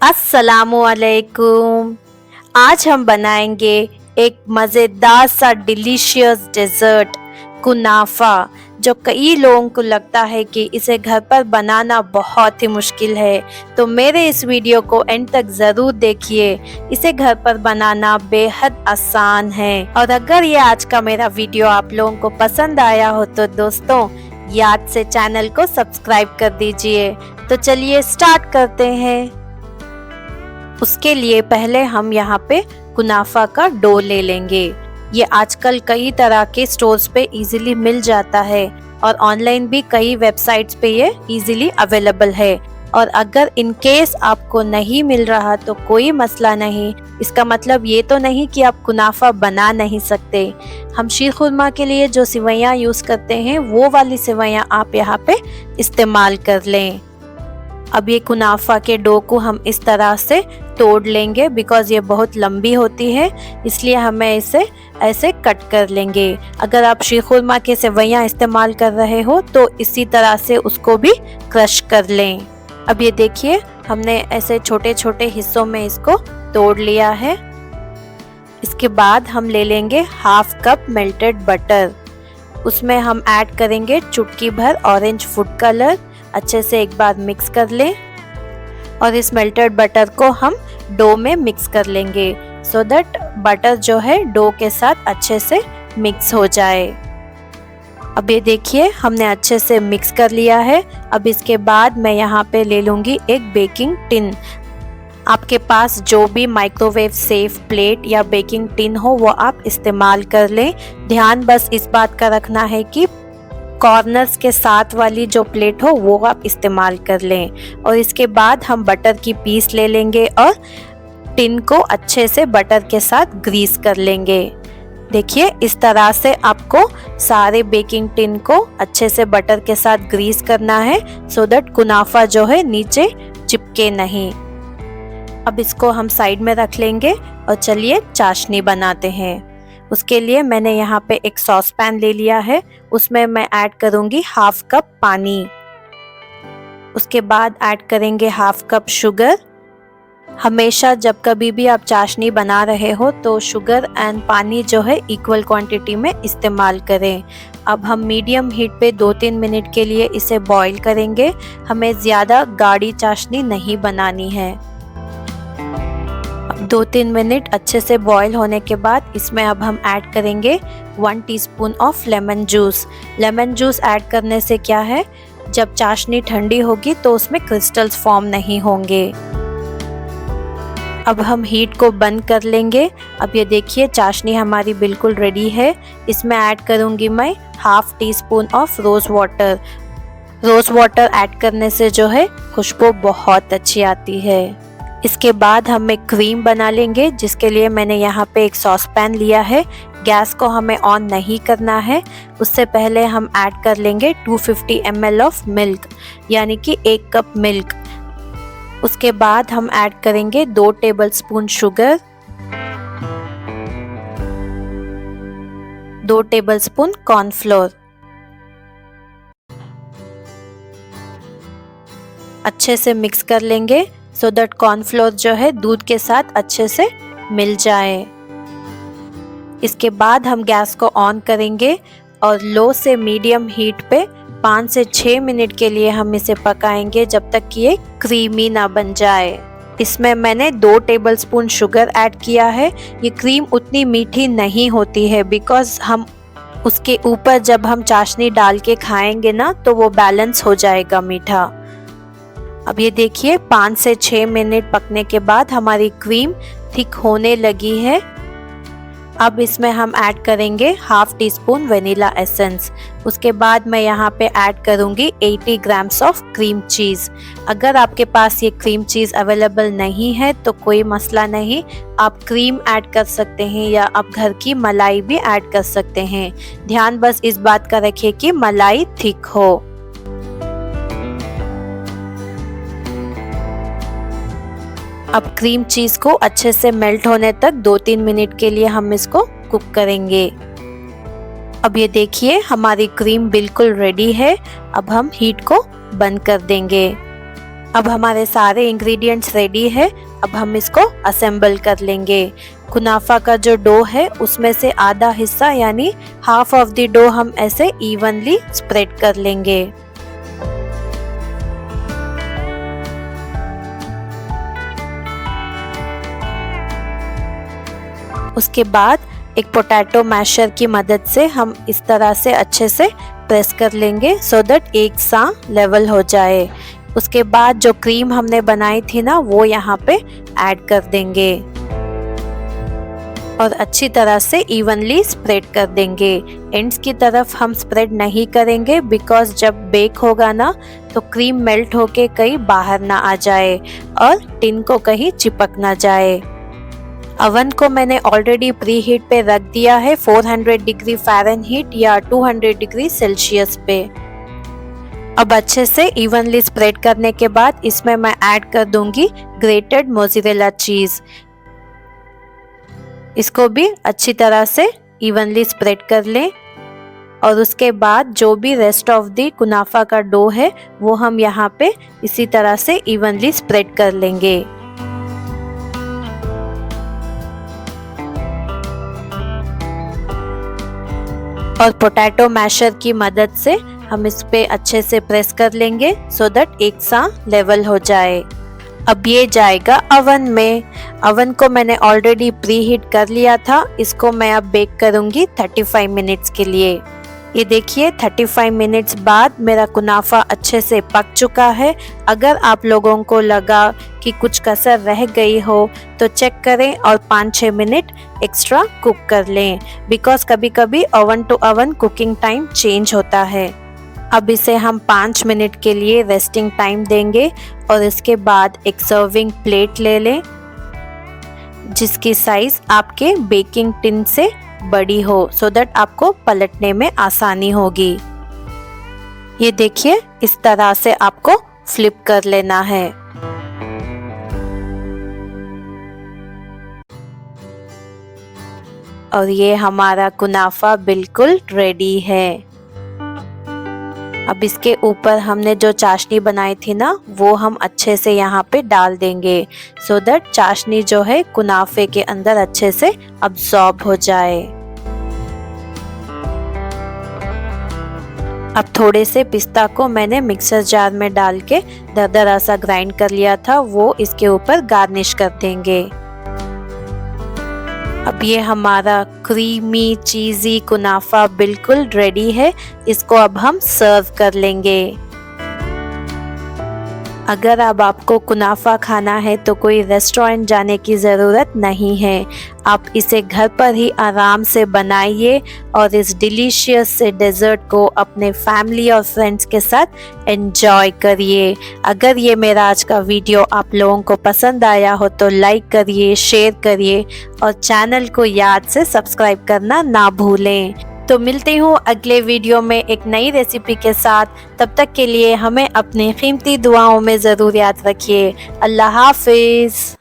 अस्सलामुअलैकुम। आज हम बनाएंगे एक मज़ेदार सा डिलीशियस डेज़र्ट कुनाफा, जो कई लोगों को लगता है कि इसे घर पर बनाना बहुत ही मुश्किल है। तो मेरे इस वीडियो को एंड तक ज़रूर देखिए। इसे घर पर बनाना बेहद आसान है। और अगर ये आज का मेरा वीडियो आप लोगों को पसंद आया हो तो दोस्तों याद से चैनल को सब्सक्राइब कर दीजिए। तो चलिए स्टार्ट करते हैं। उसके लिए पहले हम यहाँ पे कुनाफा का डो ले लेंगे। ये आजकल कई तरह के स्टोर्स पे इजीली मिल जाता है और ऑनलाइन भी कई वेबसाइट्स पे ये इजीली अवेलेबल है। और अगर इन केस आपको नहीं मिल रहा तो कोई मसला नहीं। इसका मतलब ये तो नहीं कि आप कुनाफा बना नहीं सकते। हम शीर खुरमा के लिए जो सेवइयाँ यूज़ करते हैं वो वाली सेवइयाँ आप यहाँ पे इस्तेमाल कर लें। अब ये कुनाफा के डो को हम इस तरह से तोड़ लेंगे, बिकॉज़ ये बहुत लंबी होती है, इसलिए हमें इसे ऐसे कट कर लेंगे। अगर आप शीर खुरमा के सेवइयाँ इस्तेमाल कर रहे हो तो इसी तरह से उसको भी क्रश कर लें। अब ये देखिए हमने ऐसे छोटे छोटे हिस्सों में इसको तोड़ लिया है। इसके बाद हम ले लेंगे हाफ कप मेल्टेड बटर। उसमें हम ऐड करेंगे चुटकी भर ऑरेंज फूड कलर। अच्छे से एक बार मिक्स कर लें और इस मेल्टेड बटर को हम डो में मिक्स कर लेंगे, सो दैट बटर जो है डो के साथ अच्छे से मिक्स हो जाए। अब ये देखिए हमने अच्छे से मिक्स कर लिया है। अब इसके बाद मैं यहाँ पे ले लूँगी एक बेकिंग टिन। आपके पास जो भी माइक्रोवेव सेफ प्लेट या बेकिंग टिन हो वो आप इस्तेमाल कर लें। ध्यान बस इस बात का रखना है कि कॉर्नर्स के साथ वाली जो प्लेट हो वो आप इस्तेमाल कर लें। और इसके बाद हम बटर की पीस ले लेंगे और टिन को अच्छे से बटर के साथ ग्रीस कर लेंगे। देखिए इस तरह से आपको सारे बेकिंग टिन को अच्छे से बटर के साथ ग्रीस करना है, सो दैट कुनाफा जो है नीचे चिपके नहीं। अब इसको हम साइड में रख लेंगे और चलिए चाशनी बनाते हैं। उसके लिए मैंने यहाँ पे एक सॉस पैन ले लिया है। उसमें मैं ऐड करूँगी हाफ कप पानी। उसके बाद ऐड करेंगे हाफ कप शुगर। हमेशा जब कभी भी आप चाशनी बना रहे हो तो शुगर एंड पानी जो है इक्वल क्वांटिटी में इस्तेमाल करें। अब हम मीडियम हीट पे 2-3 मिनट के लिए इसे बॉईल करेंगे। हमें ज़्यादा गाढ़ी चाशनी नहीं बनानी है। 2-3 मिनट अच्छे से बॉईल होने के बाद इसमें अब हम ऐड करेंगे 1 teaspoon of lemon juice. Lemon juice add करने से क्या है, जब चाशनी ठंडी होगी तो उसमें क्रिस्टल्स फॉर्म नहीं होंगे। अब हम हीट को बंद कर लेंगे। अब ये देखिए चाशनी हमारी बिल्कुल रेडी है। इसमें ऐड करूँगी मैं half tea spoon of rose water. Rose water add करने से जो है खुशबू बहुत अच्छी आती है। इसके बाद हम एक क्रीम बना लेंगे, जिसके लिए मैंने यहाँ पे एक सॉस पैन लिया है। गैस को हमें ऑन नहीं करना है। उससे पहले हम ऐड कर लेंगे 250 ml ऑफ मिल्क, यानी कि 1 कप मिल्क। उसके बाद हम ऐड करेंगे 2 टेबलस्पून शुगर, 2 टेबलस्पून कॉर्नफ्लोर। अच्छे से मिक्स कर लेंगे सो दैट कॉर्नफ्लोर जो है दूध के साथ अच्छे से मिल जाए। इसके बाद हम गैस को ऑन करेंगे और लो से मीडियम हीट पे 5 से 6 मिनट के लिए हम इसे पकाएंगे, जब तक कि ये क्रीमी ना बन जाए। इसमें मैंने 2 टेबलस्पून शुगर ऐड किया है। ये क्रीम उतनी मीठी नहीं होती है, बिकॉज हम उसके ऊपर जब हम चाशनी डाल के खाएंगे ना तो वो बैलेंस हो जाएगा मीठा। अब ये देखिए 5 से 6 मिनट पकने के बाद हमारी क्रीम थिक होने लगी है। अब इसमें हम ऐड करेंगे half tea spoon vanilla essence. उसके बाद मैं यहाँ पे ऐड करूँगी 80 ग्राम्स ऑफ क्रीम चीज़। अगर आपके पास ये क्रीम चीज़ अवेलेबल नहीं है तो कोई मसला नहीं, आप क्रीम ऐड कर सकते हैं या आप घर की मलाई भी ऐड कर सकते हैं। ध्यान बस इस बात का रखिए कि मलाई थिक हो। अब क्रीम चीज़ को अच्छे से मेल्ट होने तक 2-3 मिनट के लिए हम इसको कुक करेंगे। अब ये देखिए हमारी क्रीम बिल्कुल रेडी है। अब हम हीट को बंद कर देंगे। अब हमारे सारे इंग्रेडिएंट्स रेडी है। अब हम इसको असेंबल कर लेंगे। कुनाफा का जो डो है उसमें से आधा हिस्सा यानी हाफ ऑफ द डो हम ऐसे इवनली स्प्रेड कर लेंगे। उसके बाद एक पोटैटो मैशर की मदद से हम इस तरह से अच्छे से प्रेस कर लेंगे सो दैट एक सा लेवल हो जाए। उसके बाद जो क्रीम हमने बनाई थी ना वो यहाँ पे ऐड कर देंगे और अच्छी तरह से इवनली स्प्रेड कर देंगे। एंड्स की तरफ हम स्प्रेड नहीं करेंगे बिकॉज जब बेक होगा ना तो क्रीम मेल्ट होके कहीं बाहर ना आ जाए और टिन को कहीं चिपक ना जाए। अवन को मैंने ऑलरेडी प्री हीट पे रख दिया है 400 डिग्री फ़ारेनहीट या 200 डिग्री सेल्सियस पे। अब अच्छे से इवनली स्प्रेड करने के बाद इसमें मैं ऐड कर दूंगी ग्रेटेड मोज़रेला चीज़। इसको भी अच्छी तरह से इवनली स्प्रेड कर लें और उसके बाद जो भी रेस्ट ऑफ द कुनाफा का डो है वो हम यहाँ पे इसी तरह से इवनली स्प्रेड कर लेंगे। और पोटैटो मैशर की मदद से हम इस पे अच्छे से प्रेस कर लेंगे सो दैट एक सा लेवल हो जाए। अब ये जाएगा अवन में। अवन को मैंने ऑलरेडी प्री हीट कर लिया था। इसको मैं अब बेक करूंगी 35 मिनट्स के लिए। ये देखिए 35 मिनट्स बाद मेरा कुनाफा अच्छे से पक चुका है। अगर आप लोगों को लगा कि कुछ कसर रह गई हो तो चेक करें और 5-6 मिनट एक्स्ट्रा कुक कर लें बिकॉज कभी कभी oven to oven cooking time change होता है। अब इसे हम 5 मिनट के लिए रेस्टिंग टाइम देंगे और इसके बाद एक सर्विंग प्लेट ले लें जिसकी साइज आपके बेकिंग टिन से बड़ी हो सो दैट आपको पलटने में आसानी होगी। ये देखिए इस तरह से आपको फ्लिप कर लेना है। और ये हमारा कुनाफा बिल्कुल रेडी है। अब इसके ऊपर हमने जो चाशनी बनाई थी ना वो हम अच्छे से यहाँ पे डाल देंगे सो दैट चाशनी जो है कुनाफे के अंदर अच्छे से अब्सॉर्ब हो जाए। अब थोड़े से पिस्ता को मैंने मिक्सर जार में डाल के दरदरा सा ग्राइंड कर लिया था, वो इसके ऊपर गार्निश कर देंगे। अब ये हमारा क्रीमी चीज़ी कुनाफा बिल्कुल रेडी है। इसको अब हम सर्व कर लेंगे। अगर अब आपको कुनाफा खाना है तो कोई रेस्टोरेंट जाने की ज़रूरत नहीं है। आप इसे घर पर ही आराम से बनाइए और इस डिलीशियस से डेज़र्ट को अपने फैमिली और फ्रेंड्स के साथ एंजॉय करिए। अगर ये मेरा आज का वीडियो आप लोगों को पसंद आया हो तो लाइक करिए, शेयर करिए और चैनल को याद से सब्सक्राइब करना ना भूलें। तो मिलती हूँ अगले वीडियो में एक नई रेसिपी के साथ। तब तक के लिए हमें अपनी कीमती दुआओं में ज़रूर याद रखिए। अल्लाह हाफिज़।